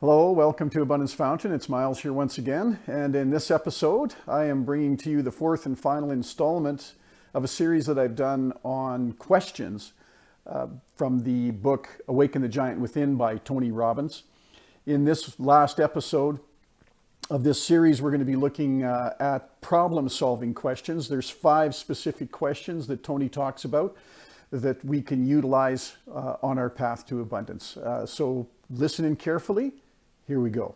Hello, welcome to Abundance Fountain. It's Miles here once again. And in this episode, I am bringing to you the fourth and final installment of a series that I've done on questions from the book Awaken the Giant Within by Tony Robbins. In this last episode of this series, we're going to be looking at problem-solving questions. There's 5 specific questions that Tony talks about that we can utilize on our path to abundance. So listen in carefully. Here we go.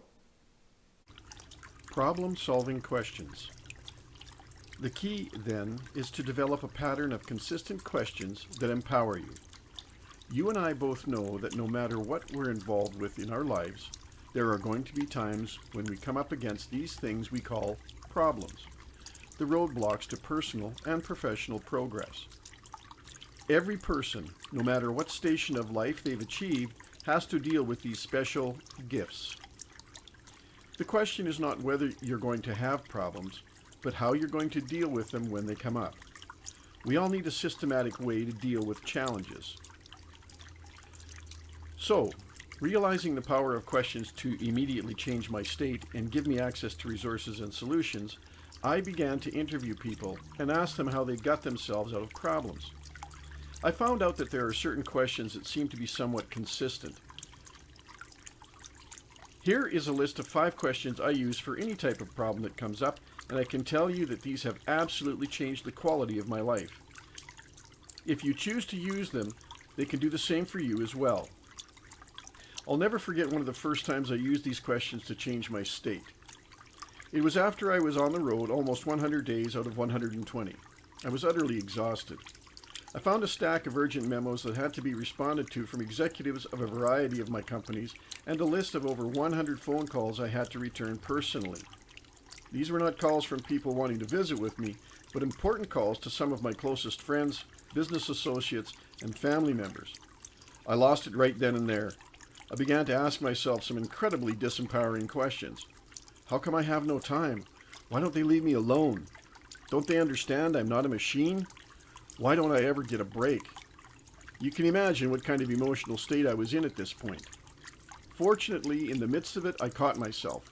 Problem-solving questions. The key, then, is to develop a pattern of consistent questions that empower you. You and I both know that no matter what we're involved with in our lives, there are going to be times when we come up against these things we call problems, the roadblocks to personal and professional progress. Every person, no matter what station of life they've achieved, has to deal with these special gifts. The question is not whether you're going to have problems, but how you're going to deal with them when they come up. We all need a systematic way to deal with challenges. So, realizing the power of questions to immediately change my state and give me access to resources and solutions, I began to interview people and ask them how they got themselves out of problems. I found out that there are certain questions that seem to be somewhat consistent. Here is a list of 5 questions I use for any type of problem that comes up, and I can tell you that these have absolutely changed the quality of my life. If you choose to use them, they can do the same for you as well. I'll never forget one of the first times I used these questions to change my state. It was after I was on the road almost 100 days out of 120. I was utterly exhausted. I found a stack of urgent memos that had to be responded to from executives of a variety of my companies and a list of over 100 phone calls I had to return personally. These were not calls from people wanting to visit with me, but important calls to some of my closest friends, business associates, and family members. I lost it right then and there. I began to ask myself some incredibly disempowering questions. How come I have no time? Why don't they leave me alone? Don't they understand I'm not a machine? Why don't I ever get a break? You can imagine what kind of emotional state I was in at this point. Fortunately, in the midst of it, I caught myself.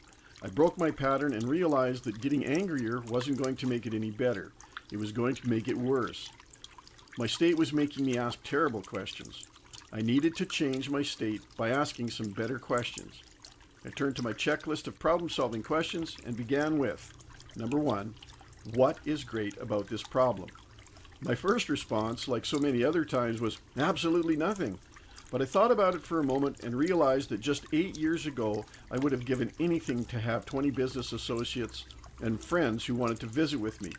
I broke my pattern and realized that getting angrier wasn't going to make it any better. It was going to make it worse. My state was making me ask terrible questions. I needed to change my state by asking some better questions. I turned to my checklist of problem-solving questions and began with, number 1, what is great about this problem? My first response, like so many other times, was absolutely nothing. But I thought about it for a moment and realized that just 8 years ago, I would have given anything to have 20 business associates and friends who wanted to visit with me,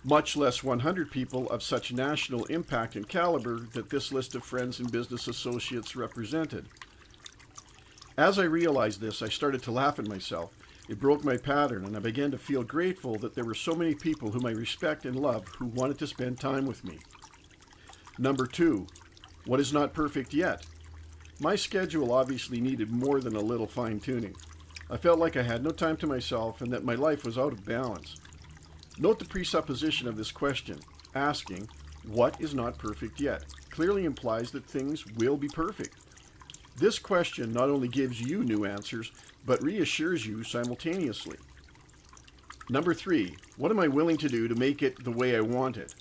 much less 100 people of such national impact and caliber that this list of friends and business associates represented. As I realized this, I started to laugh at myself. It broke my pattern, and I began to feel grateful that there were so many people whom I respect and love who wanted to spend time with me. Number 2, what is not perfect yet? My schedule obviously needed more than a little fine-tuning. I felt like I had no time to myself and that my life was out of balance. Note the presupposition of this question. Asking, what is not perfect yet, clearly implies that things will be perfect. This question not only gives you new answers, but reassures you simultaneously. Number 3, what am I willing to do to make it the way I want it?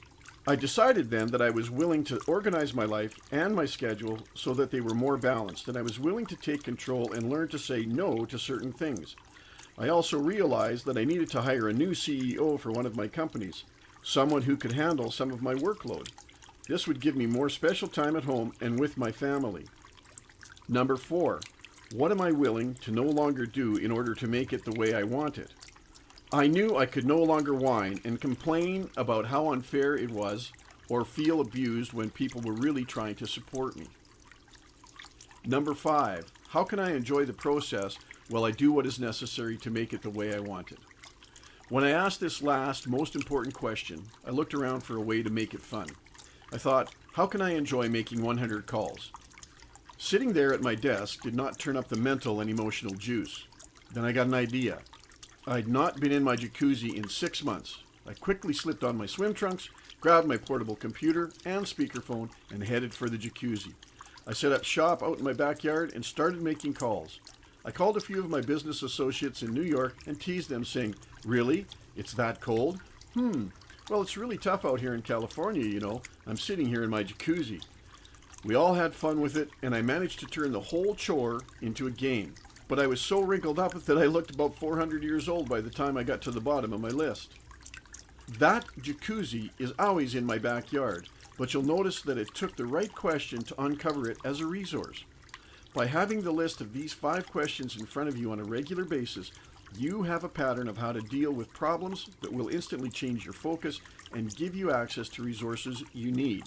I decided then that I was willing to organize my life and my schedule so that they were more balanced, and I was willing to take control and learn to say no to certain things. I also realized that I needed to hire a new CEO for one of my companies, someone who could handle some of my workload. This would give me more special time at home and with my family. Number 4, what am I willing to no longer do in order to make it the way I want it? I knew I could no longer whine and complain about how unfair it was or feel abused when people were really trying to support me. Number 5, how can I enjoy the process while I do what is necessary to make it the way I want it? When I asked this last, most important question, I looked around for a way to make it fun. I thought, how can I enjoy making 100 calls? Sitting there at my desk did not turn up the mental and emotional juice. Then I got an idea. I'd not been in my jacuzzi in 6 months. I quickly slipped on my swim trunks, grabbed my portable computer and speakerphone, and headed for the jacuzzi. I set up shop out in my backyard and started making calls. I called a few of my business associates in New York and teased them, saying, "Really? It's that cold? Well, it's really tough out here in California, you know. I'm sitting here in my jacuzzi." We all had fun with it, and I managed to turn the whole chore into a game. But I was so wrinkled up that I looked about 400 years old by the time I got to the bottom of my list. That jacuzzi is always in my backyard, but you'll notice that it took the right question to uncover it as a resource. By having the list of these 5 questions in front of you on a regular basis, you have a pattern of how to deal with problems that will instantly change your focus and give you access to resources you need.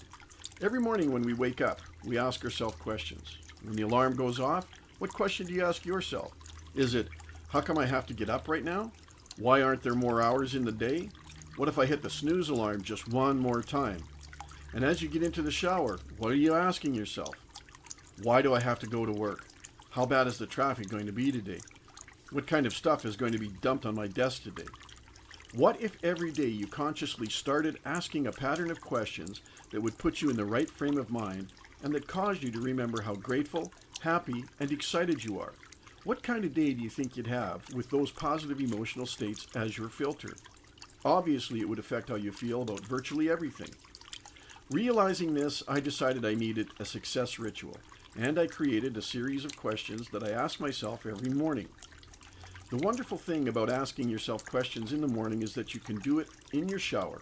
Every morning when we wake up, we ask ourselves questions. When the alarm goes off, what question do you ask yourself? Is it, how come I have to get up right now? Why aren't there more hours in the day? What if I hit the snooze alarm just one more time? And as you get into the shower, what are you asking yourself? Why do I have to go to work? How bad is the traffic going to be today? What kind of stuff is going to be dumped on my desk today? What if every day you consciously started asking a pattern of questions that would put you in the right frame of mind and that caused you to remember how grateful, happy, and excited you are? What kind of day do you think you'd have with those positive emotional states as your filter? Obviously, it would affect how you feel about virtually everything. Realizing this, I decided I needed a success ritual, and I created a series of questions that I ask myself every morning. The wonderful thing about asking yourself questions in the morning is that you can do it in your shower,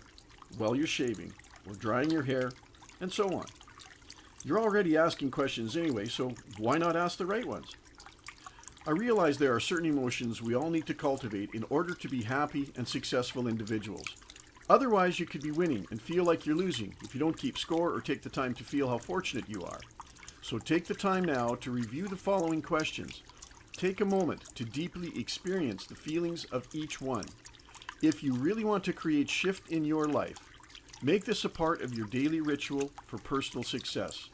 while you're shaving, or drying your hair, and so on. You're already asking questions anyway, so why not ask the right ones? I realize there are certain emotions we all need to cultivate in order to be happy and successful individuals. Otherwise, you could be winning and feel like you're losing if you don't keep score or take the time to feel how fortunate you are. So take the time now to review the following questions. Take a moment to deeply experience the feelings of each one. If you really want to create shift in your life, make this a part of your daily ritual for personal success.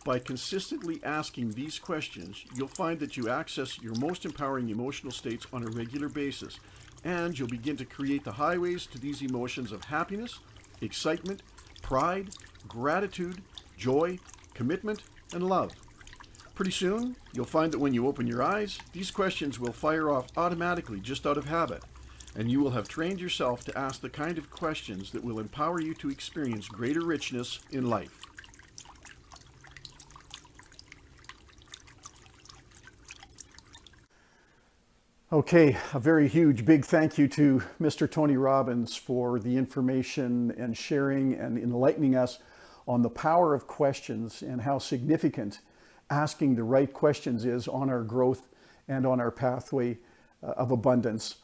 By consistently asking these questions, you'll find that you access your most empowering emotional states on a regular basis, and you'll begin to create the highways to these emotions of happiness, excitement, pride, gratitude, joy, commitment, and love. Pretty soon, you'll find that when you open your eyes, these questions will fire off automatically just out of habit, and you will have trained yourself to ask the kind of questions that will empower you to experience greater richness in life. Okay, a very huge, big thank you to Mr. Tony Robbins for the information and sharing and enlightening us on the power of questions and how significant asking the right questions is on our growth and on our pathway of abundance.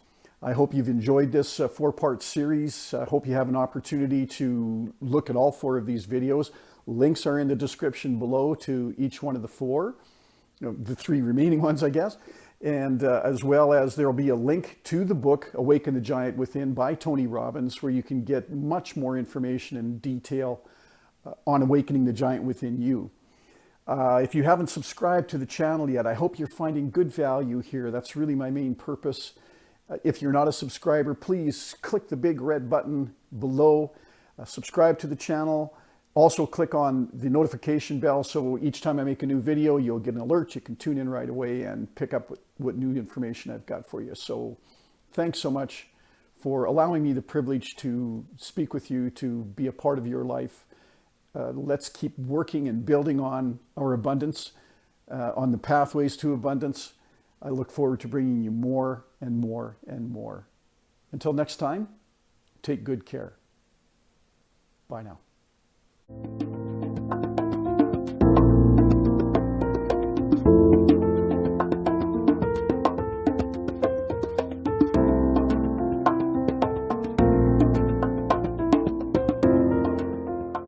I hope you've enjoyed this 4-part series. I hope you have an opportunity to look at all 4 of these videos. Links are in the description below to each one of the 4, the 3 remaining ones, I guess. And as well as there will be a link to the book, Awaken the Giant Within by Tony Robbins, where you can get much more information and detail on awakening the giant within you. If you haven't subscribed to the channel yet, I hope you're finding good value here. That's really my main purpose. If you're not a subscriber, please click the big red button below, subscribe to the channel. Also click on the notification bell so each time I make a new video, you'll get an alert. You can tune in right away and pick up what new information I've got for you. So thanks so much for allowing me the privilege to speak with you, to be a part of your life. Let's keep working and building on our abundance, on the pathways to abundance. I look forward to bringing you more and more and more. Until next time, take good care. Bye now.